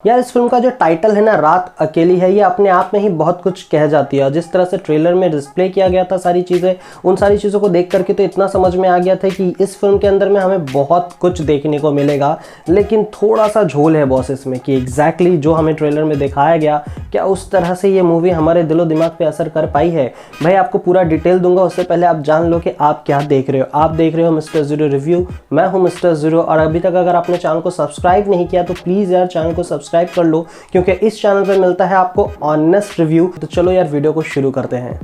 यार इस फिल्म का जो टाइटल है ना, रात अकेली है, ये अपने आप में ही बहुत कुछ कह जाती है। और जिस तरह से ट्रेलर में डिस्प्ले किया गया था सारी चीज़ें, उन सारी चीज़ों को देख करके तो इतना समझ में आ गया था कि इस फिल्म के अंदर में हमें बहुत कुछ देखने को मिलेगा। लेकिन थोड़ा सा झोल है बॉस इसमें कि एग्जैक्टली जो हमें ट्रेलर में दिखाया गया, क्या उस तरह से ये मूवी हमारे दिलो दिमाग पे असर कर पाई है। भाई आपको पूरा डिटेल दूंगा, उससे पहले आप जान लो कि आप क्या देख रहे हो। आप देख रहे हो मिस्टर जीरो रिव्यू, मैं हूँ मिस्टर जीरो। और अभी तक अगर आपने चैनल को सब्सक्राइब नहीं किया तो प्लीज़ यार चैनल को सब्सक्राइब कर लो, क्योंकि इस चैनल पे मिलता है आपको ऑनेस्ट रिव्यू। तो चलो यार वीडियो को शुरू करते हैं।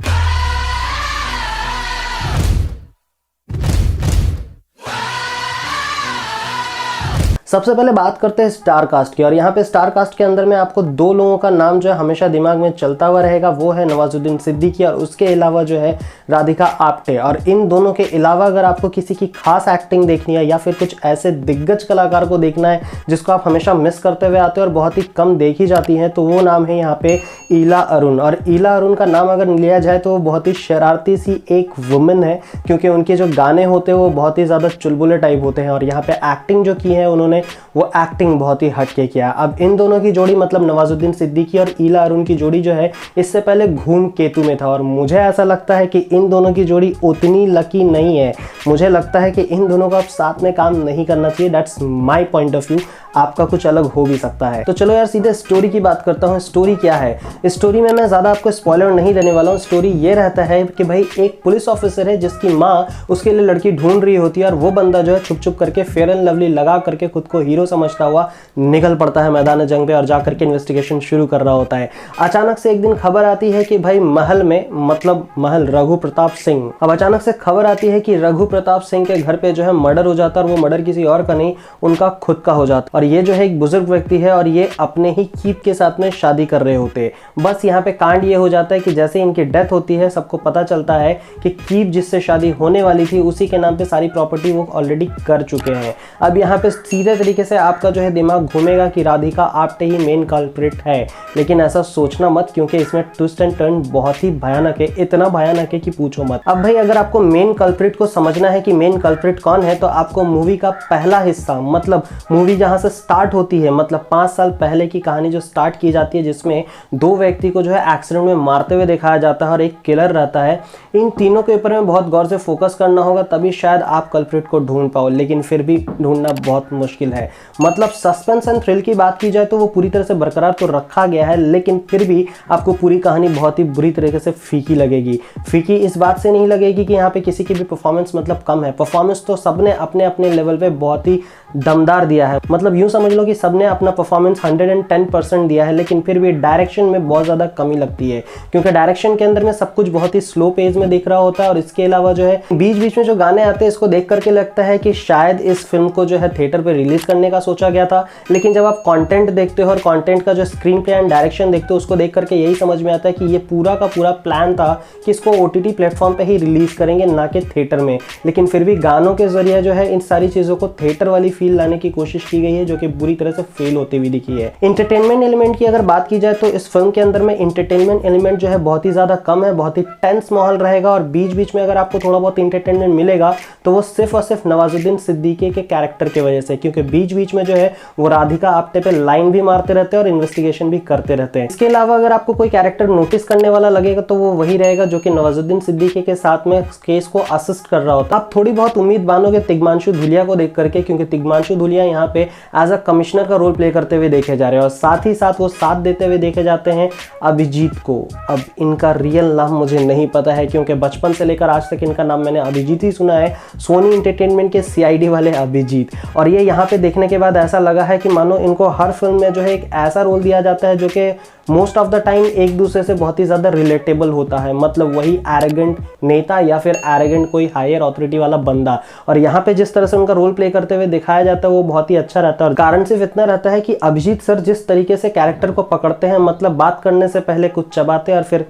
सबसे पहले बात करते हैं स्टार कास्ट की। और यहाँ पे स्टार कास्ट के अंदर में आपको दो लोगों का नाम जो है हमेशा दिमाग में चलता हुआ रहेगा, वो है नवाजुद्दीन सिद्दीकी और उसके अलावा जो है राधिका आप्टे। और इन दोनों के अलावा अगर आपको किसी की खास एक्टिंग देखनी है या फिर कुछ ऐसे दिग्गज कलाकार को देखना है जिसको आप हमेशा मिस करते हुए आते हो और बहुत ही कम देखी जाती हैं, तो वो नाम है यहाँ पे ईला अरुण। और ईला अरुण का नाम अगर लिया जाए तो वो बहुत ही शरारती सी एक वुमेन है, क्योंकि उनके जो गाने होते हैं वो बहुत ही ज़्यादा चुलबुले टाइप होते हैं। और यहाँ पे एक्टिंग जो की है उन्होंने, वो एक्टिंग बहुत ही हटके किया। अब इन दोनों की जोड़ी मतलब नवाजुद्दीन सिद्दीकी और ईला अरुण की जोड़ी जो है इससे पहले घूम केतु में था। और मुझे ऐसा लगता है कि इन दोनों की जोड़ी उतनी लकी नहीं है। मुझे लगता है कि इन दोनों को अब साथ में काम नहीं करना चाहिए। That's my point of view. आपका कुछ अलग हो भी सकता है। तो चलो यार सीधे स्टोरी की बात करता हूँ। स्टोरी क्या है? इस स्टोरी में मैं ज़्यादा आपको स्पॉइलर नहीं देने वाला हूँ। स्टोरी ये रहता है कि भाई एक पुलिस ऑफिसर है जिसकी माँ उसके लिए लड़की ढूंढ रही होती है, और वो बंदा जो है छुप छुप करके फेयर एंड लवली लगा करके खुद को हीरो समझता हुआ निकल पड़ता है मैदान जंग पे और जा करके इन्वेस्टिगेशन शुरू कर रहा होता है। अचानक से एक दिन खबर आती है कि भाई महल में, मतलब महल रघु प्रताप सिंह, अब अचानक से खबर आती है कि रघु प्रताप सिंह के घर पे जो है मर्डर हो जाता है। और वो मर्डर किसी और का नहीं, उनका खुद का हो जाता। और ये जो है एक बुजुर्ग व्यक्ति है और ये अपने ही कीप के साथ में शादी कर रहे होते। बस यहाँ पे कांड ये हो जाता है कि जैसे इनकी डेथ होती है, सबको पता चलता है कि कीप जिससे शादी होने वाली थी उसी के नाम पे सारी प्रॉपर्टी वो ऑलरेडी कर चुके हैं। अब यहाँ पे सीधे तरीके से आपका जो है दिमाग घूमेगा कि राधिका आप्टे ही मेन कल्प्रिट है, लेकिन ऐसा सोचना मत, क्योंकि इसमें ट्विस्ट एंड टर्न बहुत ही भयानक है। इतना भयानक है कि पूछो मत। अब भाई अगर आपको मेन कल्प्रिट को समझना है कि मेन कल्प्रिट कौन है, तो आपको मूवी का पहला हिस्सा, मतलब मूवी जहां से स्टार्ट होती है, मतलब 5 साल पहले की कहानी जो स्टार्ट की जाती है, जिसमें दो व्यक्ति को जो है एक्सीडेंट में मारते हुए दिखाया जाता है और एक किलर रहता है। इन तीनों के ऊपर में बहुत गौर से फोकस करना होगा, तभी शायद आप कल्प्रिट को ढूंढ पाओ, लेकिन फिर भी ढूंढना बहुत मुश्किल है। मतलब सस्पेंस एंड थ्रिल की बात की जाए तो वो पूरी तरह से बरकरार तो रखा गया है, लेकिन फिर भी आपको पूरी कहानी बहुत ही बुरी तरीके से फीकी लगेगी। फीकी इस बात से नहीं लगेगी कि यहाँ पे किसी की भी परफॉर्मेंस मतलब कम है। परफॉर्मेंस तो सबने अपने अपने लेवल पे बहुत ही दमदार दिया है। मतलब यूं समझ लो कि सबने अपना परफॉर्मेंस 110% दिया है, लेकिन फिर भी डायरेक्शन में बहुत ज़्यादा कमी लगती है, क्योंकि डायरेक्शन के अंदर में सब कुछ बहुत ही स्लो पेज में दिख रहा होता है। और इसके अलावा जो है बीच बीच में जो गाने आते हैं, इसको देख करके लगता है कि शायद इस फिल्म को जो है थिएटर पे रिलीज करने का सोचा गया था। लेकिन जब आप कंटेंट देखते हो और कंटेंट का जो स्क्रीन प्ले एंड डायरेक्शन देखते हो, उसको देख करके यही समझ में आता है कि ये पूरा का पूरा प्लान था कि इसको OTT प्लेटफॉर्म पे ही रिलीज करेंगे, ना कि थिएटर में। लेकिन फिर भी गानों के जरिए जो है इन सारी चीज़ों को थिएटर वाली फील लाने की कोशिश की गई है, जो कि बुरी तरह से फेल होती हुई दिखी है। इंटरटेनमेंट एलिमेंट की अगर बात की जाए तो इस फिल्म के अंदर में इंटरटेनमेंट एलिमेंट जो है बहुत ही ज़्यादा कम है। बहुत ही टेंस माहौल रहेगा, और बीच बीच में अगर आपको थोड़ा बहुत इंटरटेनमेंट मिलेगा तो वो सिर्फ और सिर्फ नवाजुद्दीन सिद्दीकी के कैरेक्टर की वजह से, क्योंकि बीच बीच में जो है वो राधिका आप्टे पे लाइन भी मारते रहते हैं और इन्वेस्टिगेशन भी करते रहते हैं। इसके अलावा अगर आपको कोई कैरेक्टर नोटिस करने वाला लगेगा तो वो वही रहेगा जो कि नवाजुद्दीन सिद्दीकी के साथ में केस को असिस्ट कर रहा होता है। आप थोड़ी बहुत उम्मीद मानोगे तिग्मांशु धूलिया को देख करके, क्योंकि तिग्मांशु धूलिया यहाँ पे एज अ कमिश्नर का रोल प्ले करते हुए देखे जा रहे हैं, और साथ ही साथ वो साथ देते हुए देखे जाते हैं अभिजीत को। अब इनका रियल नाम मुझे नहीं पता है, क्योंकि बचपन से लेकर आज तक इनका नाम मैंने अभिजीत ही सुना है, सोनी एंटरटेनमेंट के CID वाले अभिजीत। और ये यहाँ पे देखने के बाद ऐसा लगा है कि मानो इनको हर फिल्म में जो है एक ऐसा रोल दिया जाता है जो कि मोस्ट ऑफ द टाइम एक दूसरे से बहुत ही ज़्यादा रिलेटेबल होता है। मतलब वही एरोगेंट नेता या फिर एरोगेंट कोई हायर अथॉरिटी वाला बंदा। और यहाँ पे जिस तरह से उनका रोल प्ले करते हुए दिखाया जाता है वो बहुत ही अच्छा रहता है। और कारण सिर्फ इतना रहता है कि अभिजीत सर जिस तरीके से कैरेक्टर को पकड़ते हैं, मतलब बात करने से पहले कुछ चबाते और फिर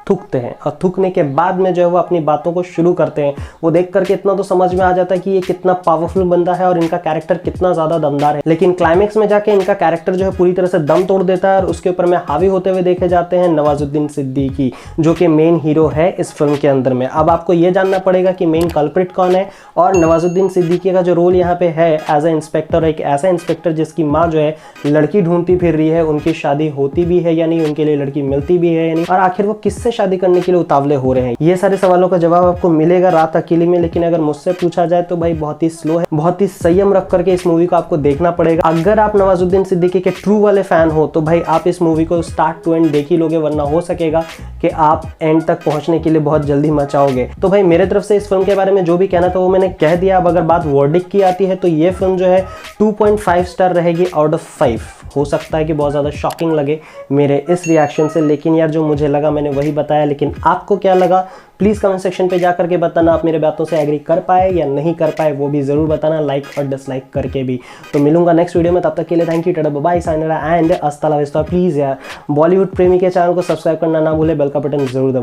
थूकते हैं और थूकने के बाद में जो है वो अपनी बातों को शुरू करते हैं। वो देख करके इतना तो समझ में आ जाता है कि ये कितना पावरफुल बंदा है और इनका कैरेक्टर कितना ज़्यादा दमदार है। लेकिन क्लाइमेक्स में जाके इनका कैरेक्टर जो है पूरी तरह से दम तोड़ देता है और उसके ऊपर में हावी होते हुए देखे जाते हैं नवाजुद्दीन सिद्दीकी, जो कि मेन हीरो है इस फिल्म के अंदर में। अब आपको ये जानना पड़ेगा कि मेन कल्प्रिट कौन है, और नवाजुद्दीन सिद्दीकी का जो रोल यहाँ पे है एज ए इंस्पेक्टर, एक ऐसा इंस्पेक्टर जिसकी माँ जो है लड़की ढूंढती फिर रही है, उनकी शादी होती भी है या नहीं, उनके लिए लड़की मिलती भी है या नहीं, और आखिर वो किससे शादी करने के लिए उतावले हो रहे हैं। ये सारे सवालों का जवाब आपको मिलेगा रात अकेली में। लेकिन अगर मुझसे पूछा जाए तो भाई बहुत ही स्लो है, बहुत ही संयम रख करके इस मूवी को आपको देखना पड़ेगा। अगर आप नवाजुद्दीन सिद्दीकी के ट्रू वाले फैन हो तो भाई आप इस मूवी को स्टार्ट टू एंड देख ही लोगे, वरना हो सकेगा कि आप एंड तक पहुंचने के लिए बहुत जल्दी मचाओगे। तो भाई मेरे तरफ से इस फिल्म के बारे में जो भी कहना था वो मैंने कह दिया। अब अगर बात वर्डिक्ट की आती है तो ये फिल्म जो है 2.5 स्टार रहेगी आउट ऑफ 5। हो सकता है कि बहुत ज़्यादा शॉकिंग लगे मेरे इस रिएक्शन से, लेकिन यार जो मुझे लगा मैंने वही बताया। लेकिन आपको क्या लगा प्लीज़ कमेंट सेक्शन पे जाकर के बताना। आप मेरे बातों से एग्री कर पाए या नहीं कर पाए वो भी ज़रूर बताना, लाइक और डिसलाइक करके भी। तो मिलूंगा नेक्स्ट वीडियो में, तब तक के लिए thank you, tata bye sayonara and hasta la vista. Please यार बॉलीवुड प्रेमी के चैनल को सब्सक्राइब करना ना भूले, बेल का बटन जरूर दबाना।